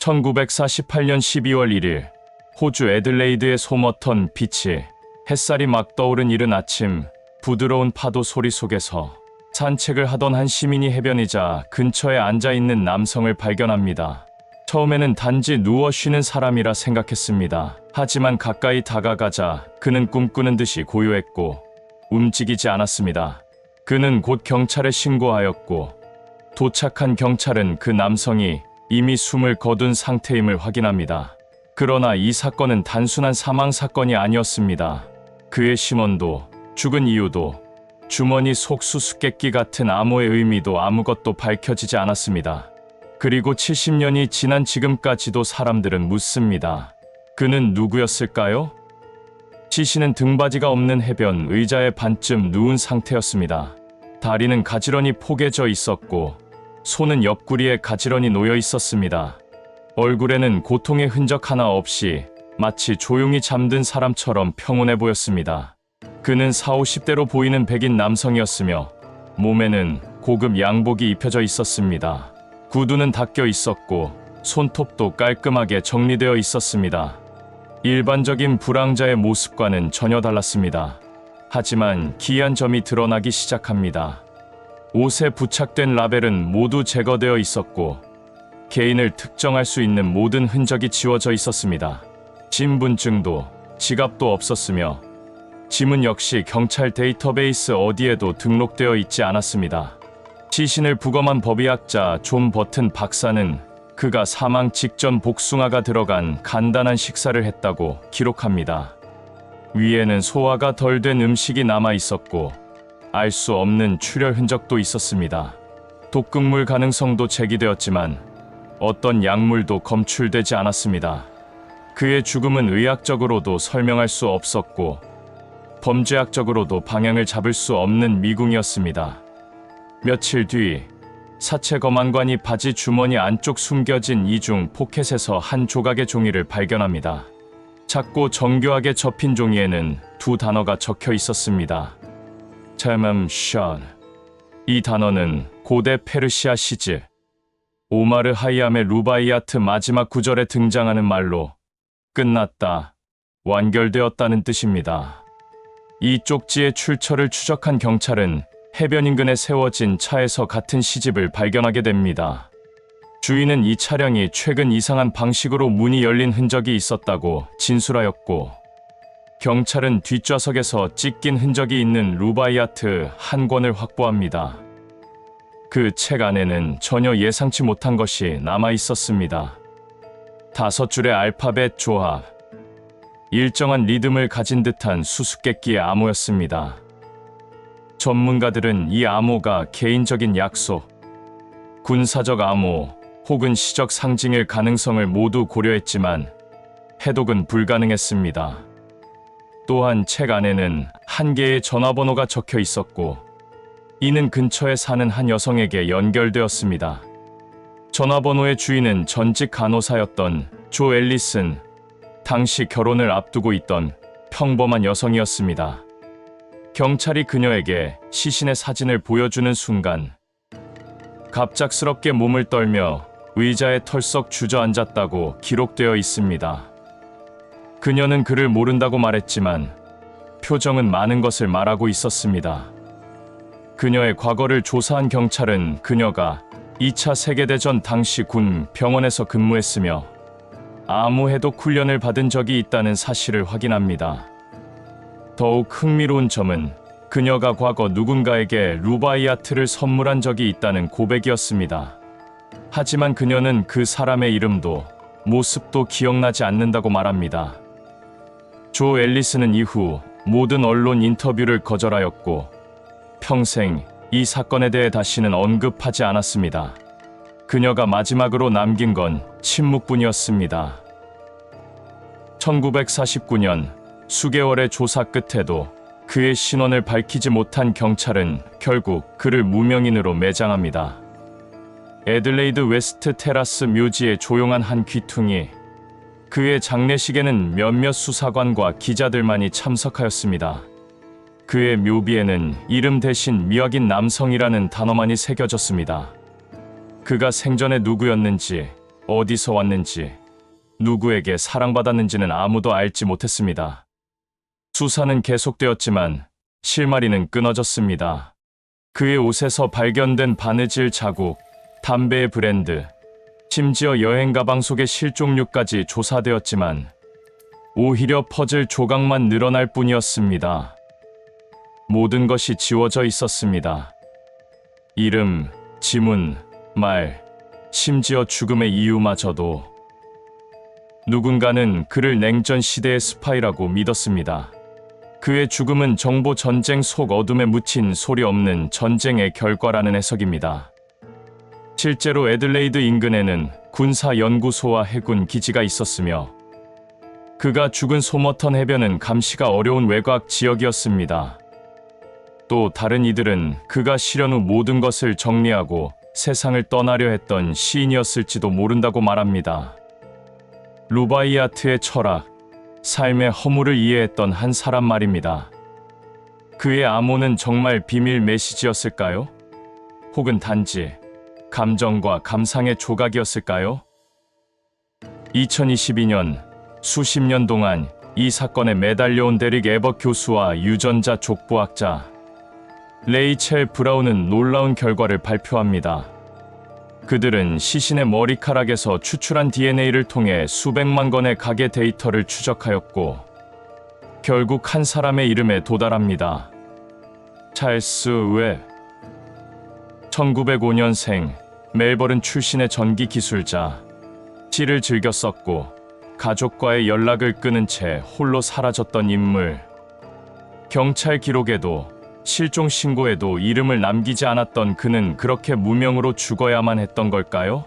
1948년 12월 1일 호주 애들레이드의 소머턴 비치. 햇살이 막 떠오른 이른 아침, 부드러운 파도 소리 속에서 산책을 하던 한 시민이 해변이자 근처에 앉아있는 남성을 발견합니다. 처음에는 단지 누워 쉬는 사람이라 생각했습니다. 하지만 가까이 다가가자 그는 꿈꾸는 듯이 고요했고 움직이지 않았습니다. 그는 곧 경찰에 신고하였고 도착한 경찰은 그 남성이 이미 숨을 거둔 상태임을 확인합니다. 그러나 이 사건은 단순한 사망 사건이 아니었습니다. 그의 신원도, 죽은 이유도, 주머니 속 수수께끼 같은 암호의 의미도 아무것도 밝혀지지 않았습니다. 그리고 70년이 지난 지금까지도 사람들은 묻습니다. 그는 누구였을까요? 시신은 등받이가 없는 해변 의자에 반쯤 누운 상태였습니다. 다리는 가지런히 포개져 있었고 손은 옆구리에 가지런히 놓여 있었습니다. 얼굴에는 고통의 흔적 하나 없이 마치 조용히 잠든 사람처럼 평온해 보였습니다. 그는 40, 50대로 보이는 백인 남성이었으며 몸에는 고급 양복이 입혀져 있었습니다. 구두는 닦여 있었고 손톱도 깔끔하게 정리되어 있었습니다. 일반적인 불황자의 모습과는 전혀 달랐습니다. 하지만 기이한 점이 드러나기 시작합니다. 옷에 부착된 라벨은 모두 제거되어 있었고 개인을 특정할 수 있는 모든 흔적이 지워져 있었습니다. 신분증도 지갑도 없었으며 지문 역시 경찰 데이터베이스 어디에도 등록되어 있지 않았습니다. 시신을 부검한 법의학자 존 버튼 박사는 그가 사망 직전 복숭아가 들어간 간단한 식사를 했다고 기록합니다. 위에는 소화가 덜 된 음식이 남아 있었고 알 수 없는 출혈 흔적도 있었습니다. 독극물 가능성도 제기되었지만 어떤 약물도 검출되지 않았습니다. 그의 죽음은 의학적으로도 설명할 수 없었고 범죄학적으로도 방향을 잡을 수 없는 미궁이었습니다. 며칠 뒤 사체 검안관이 바지 주머니 안쪽 숨겨진 이중 포켓에서 한 조각의 종이를 발견합니다. 작고 정교하게 접힌 종이에는 두 단어가 적혀 있었습니다. 템엠션. 이 단어는 고대 페르시아 시즈 오마르 하이암의 루바이아트 마지막 구절에 등장하는 말로 끝났다, 완결되었다는 뜻입니다. 이 쪽지의 출처를 추적한 경찰은 해변 인근에 세워진 차에서 같은 시집을 발견하게 됩니다. 주인은 이 차량이 최근 이상한 방식으로 문이 열린 흔적이 있었다고 진술하였고 경찰은 뒷좌석에서 찢긴 흔적이 있는 루바이아트 한 권을 확보합니다. 그 책 안에는 전혀 예상치 못한 것이 남아 있었습니다. 5줄의 알파벳 조합, 일정한 리듬을 가진 듯한 수수께끼의 암호였습니다. 전문가들은 이 암호가 개인적인 약속, 군사적 암호 혹은 시적 상징일 가능성을 모두 고려했지만 해독은 불가능했습니다. 또한 책 안에는 한 개의 전화번호가 적혀 있었고 이는 근처에 사는 한 여성에게 연결되었습니다. 전화번호의 주인은 전직 간호사였던 조 앨리슨, 당시 결혼을 앞두고 있던 평범한 여성이었습니다. 경찰이 그녀에게 시신의 사진을 보여주는 순간 갑작스럽게 몸을 떨며 의자에 털썩 주저앉았다고 기록되어 있습니다. 그녀는 그를 모른다고 말했지만 표정은 많은 것을 말하고 있었습니다. 그녀의 과거를 조사한 경찰은 그녀가 2차 세계대전 당시 군 병원에서 근무했으며 암호 해독 훈련을 받은 적이 있다는 사실을 확인합니다. 더욱 흥미로운 점은 그녀가 과거 누군가에게 루바이아트를 선물한 적이 있다는 고백이었습니다. 하지만 그녀는 그 사람의 이름도 모습도 기억나지 않는다고 말합니다. 조 앨리스는 이후 모든 언론 인터뷰를 거절하였고 평생 이 사건에 대해 다시는 언급하지 않았습니다. 그녀가 마지막으로 남긴 건 침묵뿐이었습니다. 1949년 수개월의 조사 끝에도 그의 신원을 밝히지 못한 경찰은 결국 그를 무명인으로 매장합니다. 애들레이드 웨스트 테라스 묘지의 조용한 한 귀퉁이. 그의 장례식에는 몇몇 수사관과 기자들만이 참석하였습니다. 그의 묘비에는 이름 대신 미확인 남성이라는 단어만이 새겨졌습니다. 그가 생전에 누구였는지, 어디서 왔는지, 누구에게 사랑받았는지는 아무도 알지 못했습니다. 수사는 계속되었지만 실마리는 끊어졌습니다. 그의 옷에서 발견된 바느질 자국, 담배의 브랜드, 심지어 여행 가방 속의 실종류까지 조사되었지만 오히려 퍼즐 조각만 늘어날 뿐이었습니다. 모든 것이 지워져 있었습니다. 이름, 지문, 말, 심지어 죽음의 이유마저도. 누군가는 그를 냉전 시대의 스파이라고 믿었습니다. 그의 죽음은 정보 전쟁 속 어둠에 묻힌 소리 없는 전쟁의 결과라는 해석입니다. 실제로 애들레이드 인근에는 군사 연구소와 해군 기지가 있었으며 그가 죽은 소머턴 해변은 감시가 어려운 외곽 지역이었습니다. 또 다른 이들은 그가 실현 후 모든 것을 정리하고 세상을 떠나려 했던 시인이었을지도 모른다고 말합니다. 루바이아트의 철학, 삶의 허물을 이해했던 한 사람 말입니다. 그의 암호는 정말 비밀 메시지였을까요? 혹은 단지 감정과 감상의 조각이었을까요? 2022년 수십 년 동안 이 사건에 매달려온 데릭 에버 교수와 유전자 족보학자 레이첼 브라운은 놀라운 결과를 발표합니다. 그들은 시신의 머리카락에서 추출한 DNA를 통해 수백만 건의 가계 데이터를 추적하였고 결국 한 사람의 이름에 도달합니다. 찰스 웹. 1905년생, 멜버른 출신의 전기 기술자. 시를 즐겨 썼고 가족과의 연락을 끊은 채 홀로 사라졌던 인물. 경찰 기록에도 실종 신고에도 이름을 남기지 않았던 그는 그렇게 무명으로 죽어야만 했던 걸까요?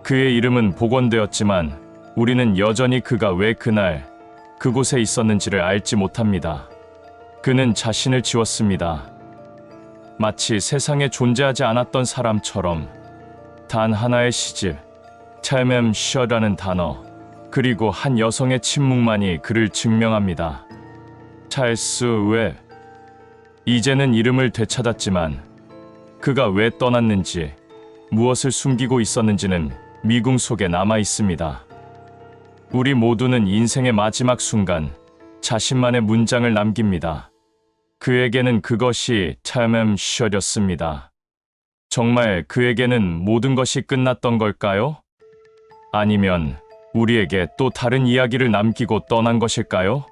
그의 이름은 복원되었지만 우리는 여전히 그가 왜 그날 그곳에 있었는지를 알지 못합니다. 그는 자신을 지웠습니다. 마치 세상에 존재하지 않았던 사람처럼. 단 하나의 시집, 찰맴 셔라는 단어, 그리고 한 여성의 침묵만이 그를 증명합니다. 찰스 웹. 이제는 이름을 되찾았지만 그가 왜 떠났는지, 무엇을 숨기고 있었는지는 미궁 속에 남아 있습니다. 우리 모두는 인생의 마지막 순간 자신만의 문장을 남깁니다. 그에게는 그것이 찰맴 셔였습니다. 정말 그에게는 모든 것이 끝났던 걸까요? 아니면 우리에게 또 다른 이야기를 남기고 떠난 것일까요?